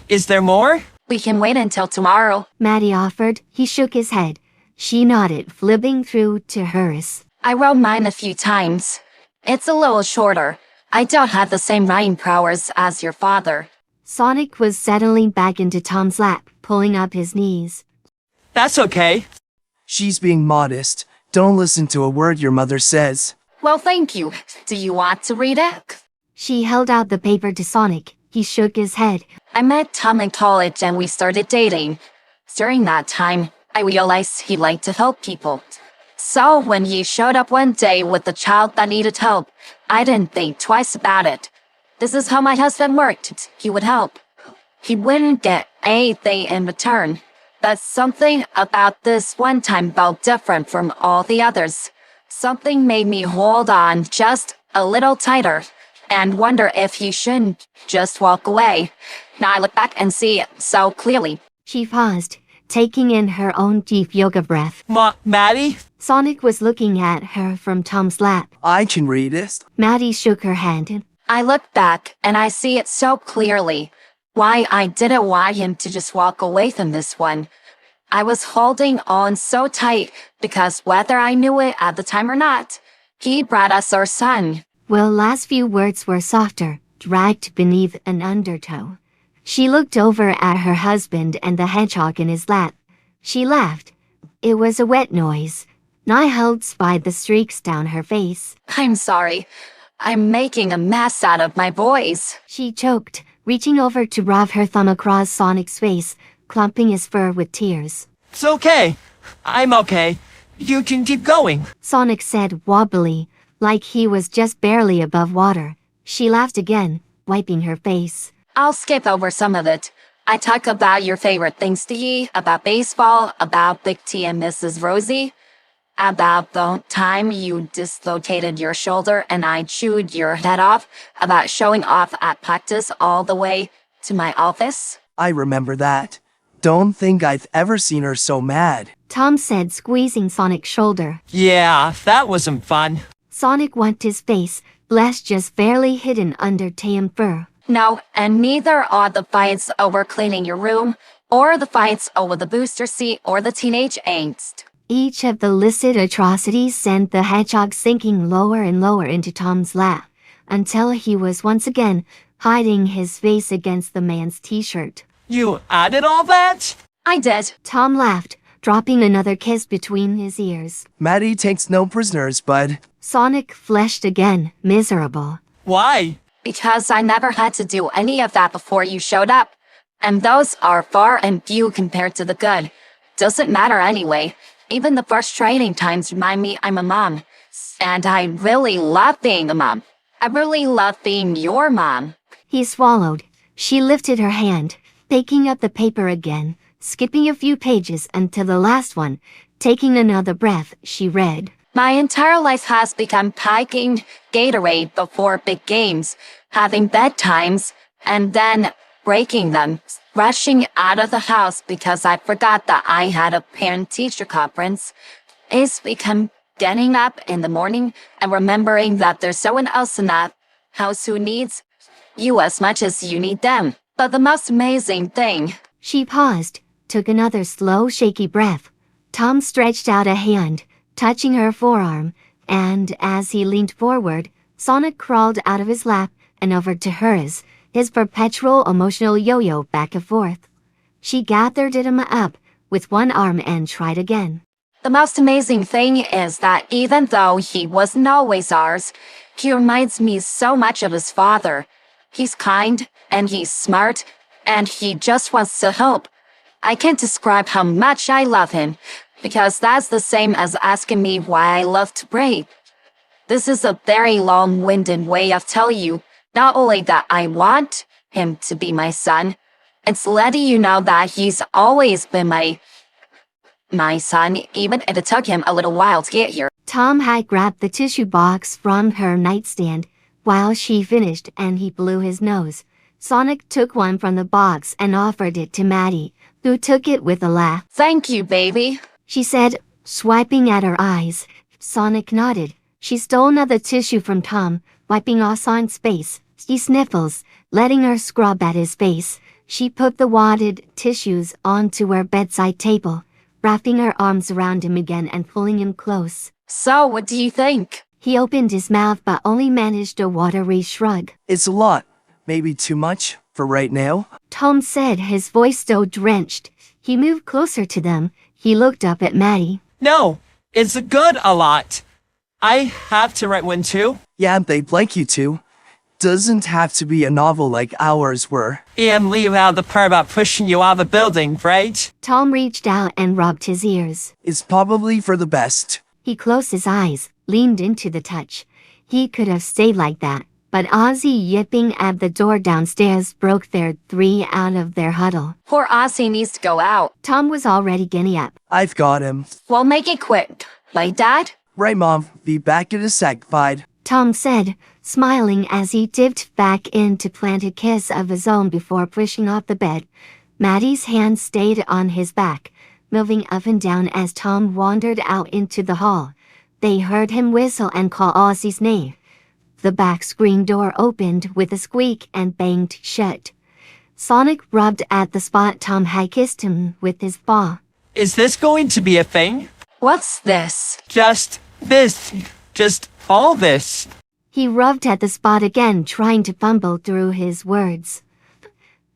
Is there more? We can wait until tomorrow. Maddie offered. He shook his head. She nodded, flipping through to hers. I wrote mine a few times. It's a little shorter. I don't have the same writing prowess as your father. Sonic was settling back into Tom's lap, pulling up his knees. That's okay. She's being modest. Don't listen to a word your mother says. Well, thank you. Do you want to read it? She held out the paper to Sonic. He shook his head. I met Tom in college and we started dating. During that time, I realized he liked to help people. So when he showed up one day with a child that needed help, I didn't think twice about it. This is how my husband worked. He would help. He wouldn't get anything in return. But something about this one time felt different from all the others. Something made me hold on just a little tighter and wonder if he shouldn't just walk away. Now I look back and see it so clearly. She paused, taking in her own deep yoga breath. Maddie? Sonic was looking at her from Tom's lap. I can read it. Maddie shook her hand. I look back and I see it so clearly. Why I didn't want him to just walk away from this one. I was holding on so tight because whether I knew it at the time or not, he brought us our son. Will's last few words were softer, dragged beneath an undertow. She looked over at her husband and the hedgehog in his lap. She laughed. It was a wet noise. Nihilde spied the streaks down her face. I'm sorry. I'm making a mess out of my voice. She choked, reaching over to rub her thumb across Sonic's face, clumping his fur with tears. It's okay. I'm okay. You can keep going. Sonic said wobbly, like he was just barely above water. She laughed again, wiping her face. I'll skip over some of it. I talk about your favorite things to eat, about baseball, about Big T and Mrs. Rosie, about the time you dislocated your shoulder and I chewed your head off, about showing off at practice all the way to my office. I remember that. Don't think I've ever seen her so mad. Tom said, squeezing Sonic's shoulder. Yeah, that wasn't fun. Sonic wiped his face, flesh just barely hidden under tan fur. No, and neither are the fights over cleaning your room, or the fights over the booster seat, or the teenage angst. Each of the listed atrocities sent the hedgehog sinking lower and lower into Tom's lap, until he was once again hiding his face against the man's t-shirt. You added all that? I did. Tom laughed, dropping another kiss between his ears. Maddie takes no prisoners, bud. Sonic flushed again, miserable. Why? Because I never had to do any of that before you showed up. And those are far and few compared to the good. Doesn't matter anyway. Even the frustrating times remind me I'm a mom. And I really love being a mom. I really love being your mom. He swallowed. She lifted her hand, picking up the paper again, skipping a few pages until the last one. Taking another breath, she read. My entire life has become packing Gatorade before big games, having bedtimes, and then breaking them, rushing out of the house because I forgot that I had a parent-teacher conference. It's become getting up in the morning and remembering that there's someone else in that house who needs you as much as you need them. But the most amazing thing... She paused, took another slow, shaky breath. Tom stretched out a hand, touching her forearm, and as he leaned forward, Sonic crawled out of his lap and over to hers, his perpetual emotional yo-yo back and forth. She gathered him up with one arm and tried again. The most amazing thing is that even though he wasn't always ours, he reminds me so much of his father. He's kind, and he's smart, and he just wants to help. I can't describe how much I love him, because that's the same as asking me why I love to pray. This is a very long-winded way of telling you not only that I want him to be my son, it's letting you know that he's always been my my son, even if it took him a little while to get here. Tom had grabbed the tissue box from her nightstand while she finished and he blew his nose. Sonic took one from the box and offered it to Maddie, who took it with a laugh. Thank you, baby. She said, swiping at her eyes. Sonic nodded. She stole another tissue from Tom, wiping off Sonic's face. He sniffles, letting her scrub at his face. She put the wadded tissues onto her bedside table, wrapping her arms around him again and pulling him close. So, what do you think? He opened his mouth but only managed a watery shrug. It's a lot. Maybe too much for right now. Tom said, his voice still drenched. He moved closer to them. He looked up at Maddie. No, it's a good a lot. I have to write one too. Yeah, they'd like you to. Doesn't have to be a novel like ours were. And leave out the part about pushing you out of the building, right? Tom reached out and rubbed his ears. It's probably for the best. He closed his eyes, leaned into the touch. He could have stayed like that, but Ozzy yipping at the door downstairs broke their three out of their huddle. Poor Ozzy needs to go out. Tom was already getting up. I've got him. We'll make it quick. Right, Dad? Right, Mom. Be back in a sec, Fide. Tom said, smiling as he dipped back in to plant a kiss of his own before pushing off the bed. Maddie's hand stayed on his back, moving up and down as Tom wandered out into the hall. They heard him whistle and call Ozzy's name. The back screen door opened with a squeak and banged shut. Sonic rubbed at the spot Tom had kissed him with his paw. Is this going to be a thing? What's this? Just this. Just all this. He rubbed at the spot again, trying to fumble through his words.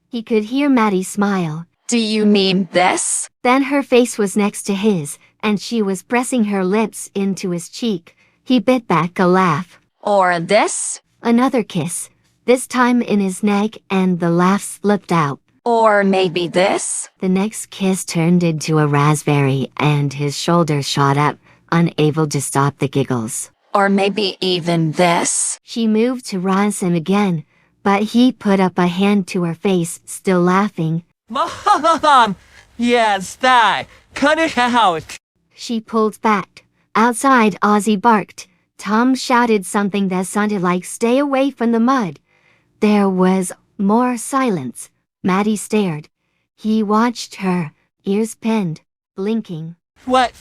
He could hear Maddie smile. Do you mean this? Then her face was next to his, and she was pressing her lips into his cheek. He bit back a laugh. Or this? Another kiss, this time in his neck, and the laugh slipped out. Or maybe this? The next kiss turned into a raspberry, and his shoulders shot up, unable to stop the giggles. Or maybe even this? She moved to rise him again, but he put up a hand to her face, still laughing. Mom! Yes, that. Cut it out. She pulled back. Outside, Ozzy barked. Tom shouted something that sounded like "Stay away from the mud." There was more silence. Maddie stared. He watched her, ears pinned, blinking. What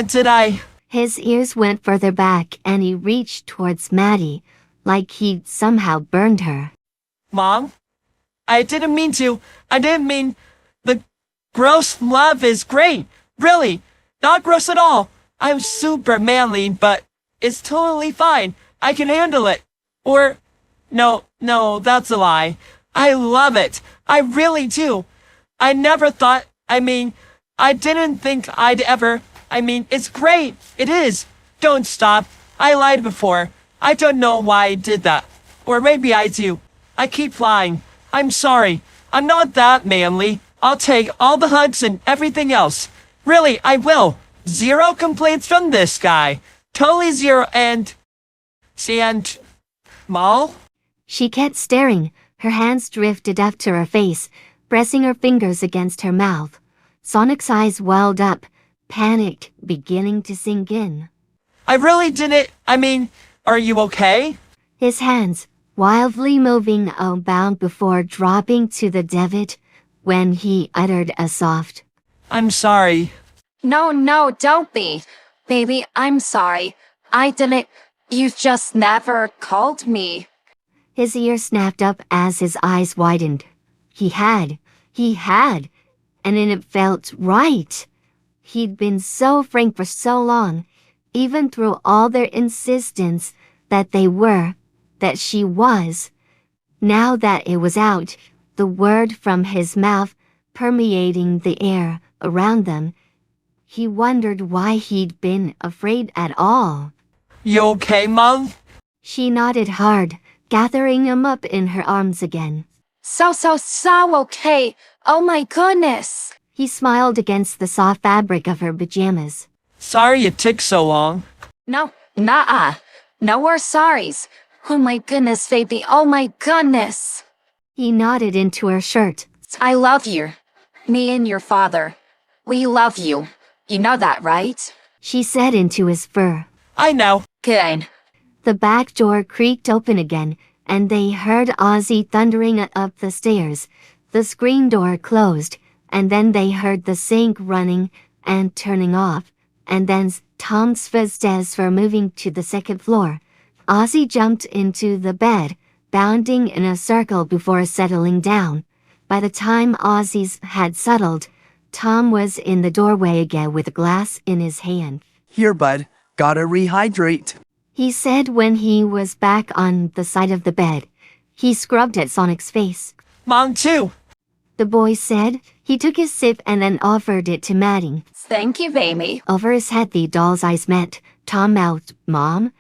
did I... His ears went further back and he reached towards Maddie, like he'd somehow burned her. Mom? I didn't mean to. I didn't mean... The gross love is great. Really. Not gross at all. I'm super manly, but it's totally fine. I can handle it. Or... No, that's a lie. I love it. I really do. I never thought... I didn't think I'd ever... it's great. It is. Don't stop. I lied before. I don't know why I did that. Or maybe I do. I keep lying. I'm sorry. I'm not that manly. I'll take all the hugs and everything else. Really, I will. 0 complaints from this guy. Totally 0 and... Mal? She kept staring. Her hands drifted up to her face, pressing her fingers against her mouth. Sonic's eyes welled up, panicked, beginning to sink in. I really didn't... are you okay? His hands, wildly moving about before dropping to the divot, when he uttered a soft, I'm sorry. No, don't be. Baby, I'm sorry. I didn't... You just never called me. His ear snapped up as his eyes widened. He had, and it felt right. He'd been so frank for so long, even through all their insistence that she was. Now that it was out, the word from his mouth permeating the air around them, he wondered why he'd been afraid at all. You okay, Mom? She nodded hard, gathering him up in her arms again. So okay. Oh my goodness. He smiled against the soft fabric of her pajamas. Sorry it took so long. No, nah. No more sorries. Oh my goodness, baby. Oh my goodness. He nodded into her shirt. I love you. Me and your father. We love you. You know that, right? she said into his fur. I know. Good. The back door creaked open again, and they heard Ozzy thundering up the stairs. The screen door closed, and then they heard the sink running and turning off, and then Tom's footsteps were moving to the second floor. Ozzy jumped into the bed, bounding in a circle before settling down. By the time Ozzy had settled, Tom was in the doorway again with a glass in his hand. Here, bud. Gotta rehydrate. He said when he was back on the side of the bed. He scrubbed at Sonic's face. Mom too. The boy said. He took his sip and then offered it to Maddie. Thank you, baby. Over his head the doll's eyes met. Tom mouthed, "Mom?"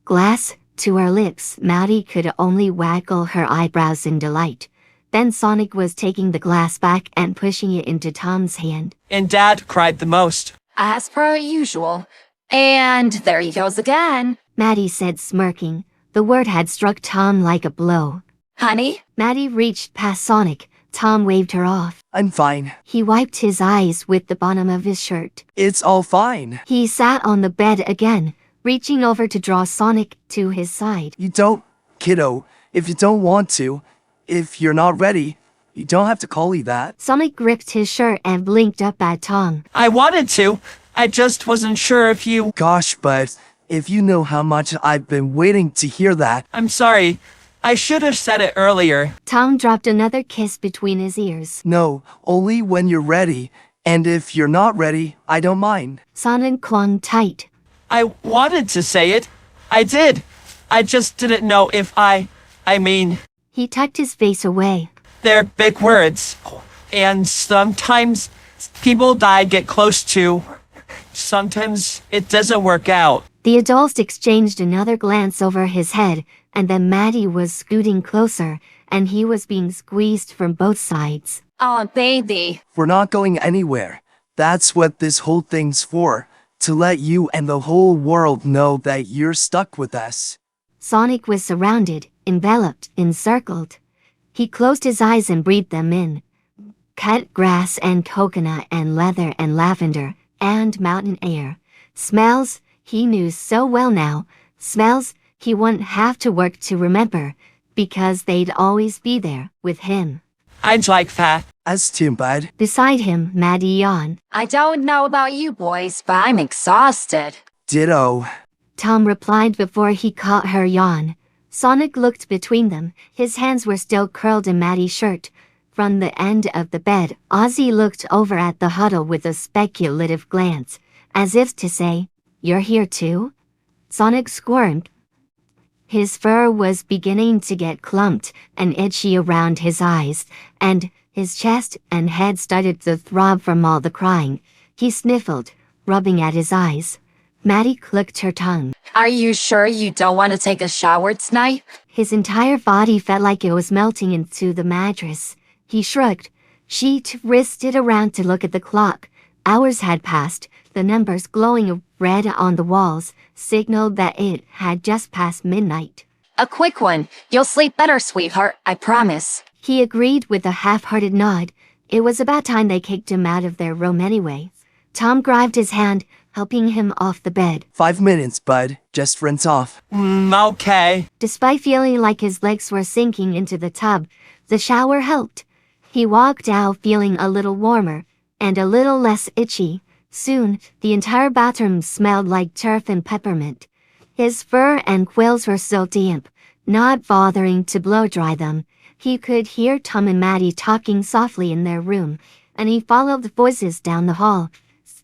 Glass to her lips. Maddie could only waggle her eyebrows in delight. Then Sonic was taking the glass back and pushing it into Tom's hand. And Dad cried the most. As per usual. And there he goes again. Maddie said, smirking. The word had struck Tom like a blow. Honey? Maddie reached past Sonic. Tom waved her off. I'm fine. He wiped his eyes with the bottom of his shirt. It's all fine. He sat on the bed again, reaching over to draw Sonic to his side. You don't, kiddo. If you don't want to, if you're not ready, you don't have to call me that. Sonic gripped his shirt and blinked up at Tom. I wanted to. I just wasn't sure if you... Gosh, but if you know how much I've been waiting to hear that. I'm sorry. I should have said it earlier. Tom dropped another kiss between his ears. No, only when you're ready. And if you're not ready, I don't mind. Sonic clung tight. I wanted to say it. I did. I just didn't know if I mean, He tucked his face away. they're big words. And sometimes people that I get close to, sometimes it doesn't work out. The adults exchanged another glance over his head, and then Maddie was scooting closer, and he was being squeezed from both sides. Oh, baby. We're not going anywhere. That's what this whole thing's for. To let you and the whole world know that you're stuck with us. Sonic was surrounded, enveloped, encircled. He closed his eyes and breathed them in. Cut grass and coconut and leather and lavender and mountain air. Smells he knew so well now. Smells he wouldn't have to work to remember, because they'd always be there with him. I'd like that. As Tim, bud. Beside him, Maddie yawned. I don't know about you boys, but I'm exhausted. Ditto. Tom replied before he caught her yawn. Sonic looked between them. His hands were still curled in Maddie's shirt. From the end of the bed, Ozzy looked over at the huddle with a speculative glance, as if to say, "You're here too?" Sonic squirmed. His fur was beginning to get clumped and itchy around his eyes, and his chest and head started to throb from all the crying. He sniffled, rubbing at his eyes. Maddie clicked her tongue. Are you sure you don't want to take a shower tonight? His entire body felt like it was melting into the mattress. He shrugged. She twisted around to look at the clock. Hours had passed. The numbers glowing red on the walls signaled that it had just passed midnight. A quick one. You'll sleep better, sweetheart. I promise. He agreed with a half-hearted nod. It was about time they kicked him out of their room anyway. Tom grabbed his hand, helping him off the bed. 5 minutes, bud. Just rinse off. Okay. Despite feeling like his legs were sinking into the tub, the shower helped. He walked out feeling a little warmer and a little less itchy. Soon, the entire bathroom smelled like turf and peppermint. His fur and quills were so damp, not bothering to blow dry them. He could hear Tom and Maddie talking softly in their room, and he followed the voices down the hall.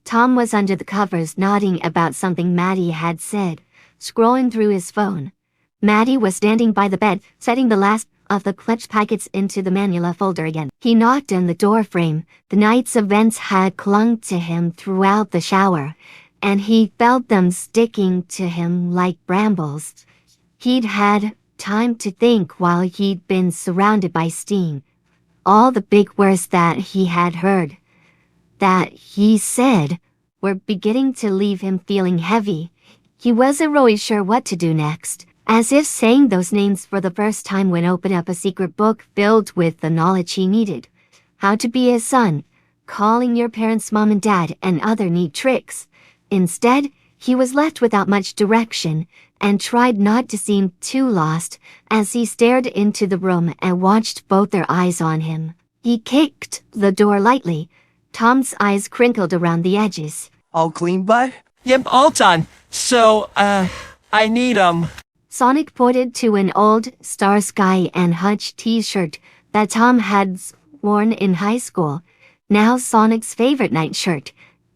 Tom was under the covers nodding about something Maddie had said, scrolling through his phone. Maddie was standing by the bed, setting the last of the clutch packets into the manila folder again. He knocked on the door frame. The night's events had clung to him throughout the shower, and he felt them sticking to him like brambles. He'd had time to think while he'd been surrounded by steam. All the big words that he had heard, that he said, were beginning to leave him feeling heavy. He wasn't really sure what to do next. As if saying those names for the first time would open up a secret book filled with the knowledge he needed. How to be his son, calling your parents mom and dad and other neat tricks. Instead, he was left without much direction and tried not to seem too lost as he stared into the room and watched both their eyes on him. He kicked the door lightly. Tom's eyes crinkled around the edges. All clean, bud? Yep, all done. So, I need, Sonic pointed to an old Star Sky and Hutch t-shirt that Tom had worn in high school, now Sonic's favorite night shirt,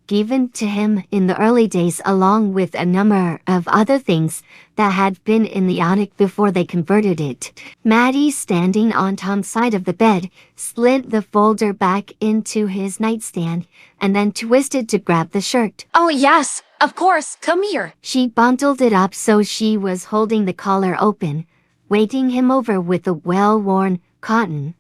given to him in the early days along with a number of other things that had been in the attic before they converted it. Maddie, standing on Tom's side of the bed, slid the folder back into his nightstand and then twisted to grab the shirt. Oh, yes, of course, come here. She bundled it up so she was holding the collar open, weighting him over with the well-worn cotton.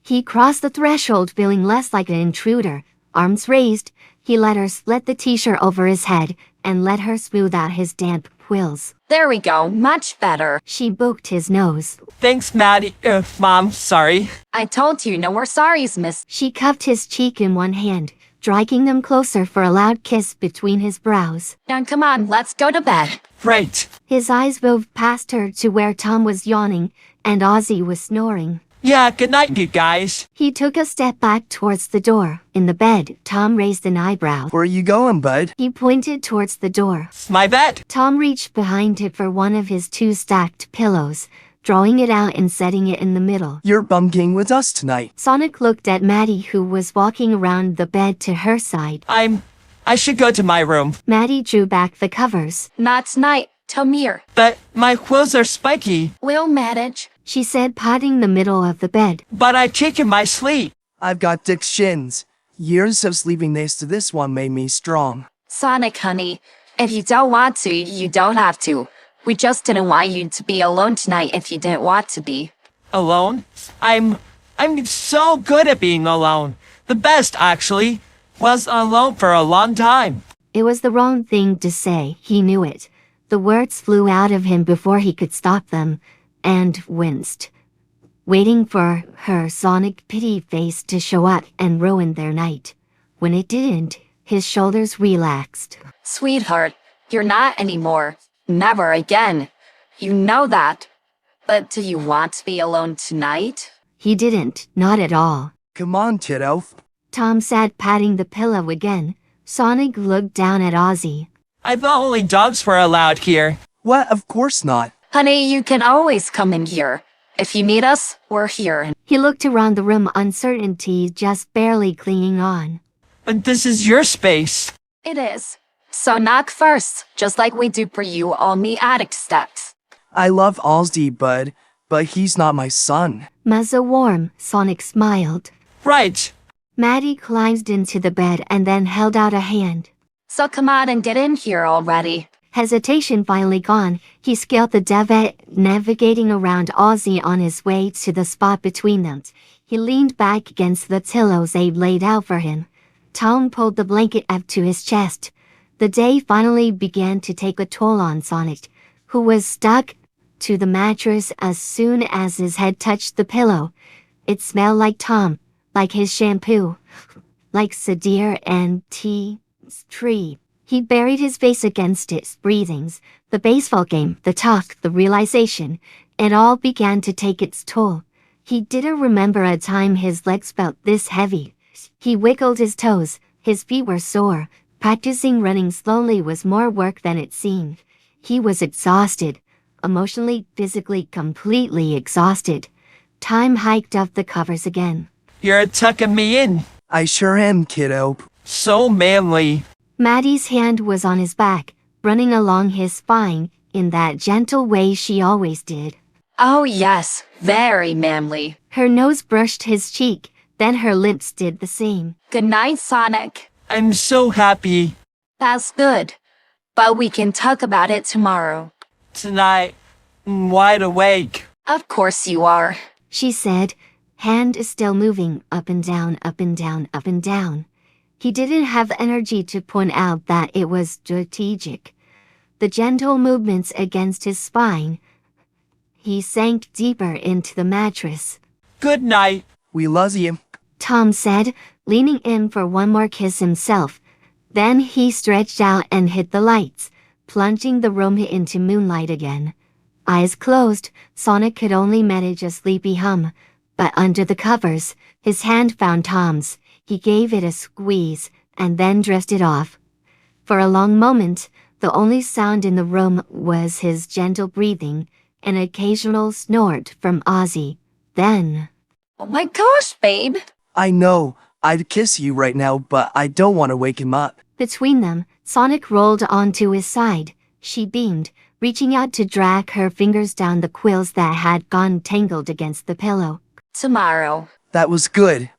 He crossed the threshold feeling less like an intruder. Arms raised, he let her split the t-shirt over his head and let her smooth out his damp quills. There we go, much better. She booked his nose. thanks, Maddie. Mom, sorry. I told you, no more sorries, miss. She cupped his cheek in one hand, dragging them closer for a loud kiss between his brows. Now come on, let's go to bed. Right. His eyes moved past her to where Tom was yawning and Ozzy was snoring. Yeah, good night, you guys. He took a step back towards the door. In the bed, Tom raised an eyebrow. Where are you going, bud? He pointed towards the door. It's my bed. Tom reached behind it for one of his two stacked pillows, drawing it out and setting it in the middle. You're bunking with us tonight. Sonic looked at Maddie, who was walking around the bed to her side. I should go to my room. Maddie drew back the covers. Not tonight, come here. But my quills are spiky. We'll manage. She said, patting the middle of the bed. But I kick in my sleep. I've got thick shins. Years of sleeping next to this one made me strong. Sonic, honey, if you don't want to, you don't have to. We just didn't want you to be alone tonight if you didn't want to be. Alone? I'm so good at being alone. The best, actually. Was alone for a long time. It was the wrong thing to say, he knew it. The words flew out of him before he could stop them, and winced, waiting for her Sonic pity face to show up and ruin their night. When it didn't, his shoulders relaxed. Sweetheart, you're not anymore. Never again. You know that. But do you want to be alone tonight? He didn't, not at all. Come on, kiddo. Tom said, patting the pillow again. Sonic looked down at Ozzy. I thought only dogs were allowed here. What? Of course not. Honey, you can always come in here. If you need us, we're here. He looked around the room, uncertainty just barely clinging on. But this is your space. It is. So knock first, just like we do for you on the attic steps. I love Ozzy, bud, but he's not my son. Muzza warm, Sonic smiled. Right. Maddie climbed into the bed and then held out a hand. So come on and get in here already. Hesitation finally gone, he scaled the divan, navigating around Ozzy on his way to the spot between them. He leaned back against the pillows they'd laid out for him. Tom pulled the blanket up to his chest. The day finally began to take a toll on Sonic, who was stuck to the mattress as soon as his head touched the pillow. It smelled like Tom, like his shampoo, like Sadir and tea tree. He buried his face against its breathings, the baseball game, the talk, the realization. It all began to take its toll. He didn't remember a time his legs felt this heavy. He wiggled his toes, his feet were sore. Practicing running slowly was more work than it seemed. He was exhausted, emotionally, physically, completely exhausted. Time hiked up the covers again. You're tucking me in. I sure am, kiddo. So manly. Maddie's hand was on his back, running along his spine, in that gentle way she always did. Oh yes, very manly. Her nose brushed his cheek, then her lips did the same. Good night, Sonic. I'm so happy. That's good. But we can talk about it tomorrow. Tonight, I'm wide awake. Of course you are. She said, hand still moving up and down, up and down, up and down. He didn't have energy to point out that it was strategic. The gentle movements against his spine. He sank deeper into the mattress. Good night. We love you. Tom said, leaning in for one more kiss himself. Then he stretched out and hit the lights, plunging the room into moonlight again. Eyes closed, Sonic could only manage a sleepy hum, but under the covers, his hand found Tom's. He gave it a squeeze, and then drifted off. For a long moment, the only sound in the room was his gentle breathing, an occasional snort from Ozzy. Then, Oh my gosh, babe. I know, I'd kiss you right now, but I don't want to wake him up. between them, Sonic rolled onto his side. She beamed, reaching out to drag her fingers down the quills that had gone tangled against the pillow. Tomorrow. That was good,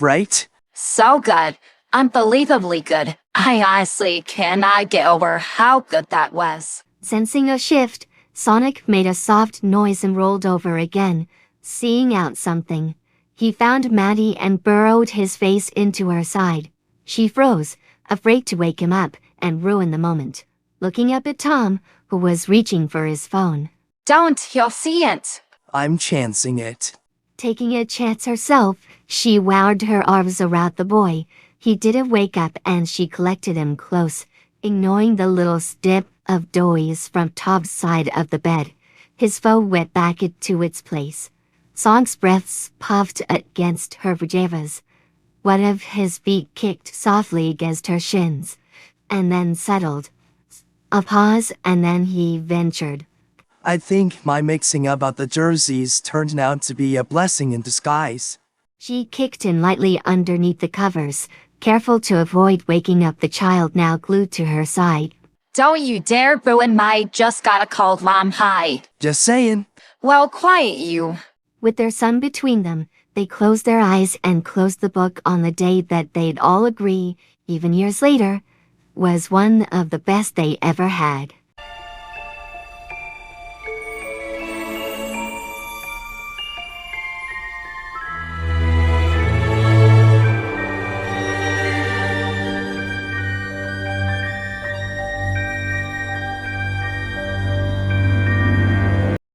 right? So good. Unbelievably good. I honestly cannot get over how good that was. Sensing a shift, Sonic made a soft noise and rolled over again, seeing out something. He found Maddie and burrowed his face into her side. She froze, afraid to wake him up and ruin the moment, looking up at Tom, who was reaching for his phone. Don't, you'll see it. I'm chancing it. Taking a chance herself, she wound her arms around the boy. He didn't wake up and she collected him close, ignoring the little snip of noise from Tom's side of the bed. His phone went back into its place. Sonic's breaths puffed against her pajamas. One of his feet kicked softly against her shins, and then settled. A pause, and then he ventured. I think my mixing up about the jerseys turned out to be a blessing in disguise. She kicked him lightly underneath the covers, careful to avoid waking up the child now glued to her side. Don't you dare ruin my just gotta call mom hi. Just saying. Well, quiet you. With their son between them, they closed their eyes and closed the book on the day that they'd all agree, even years later, was one of the best they ever had.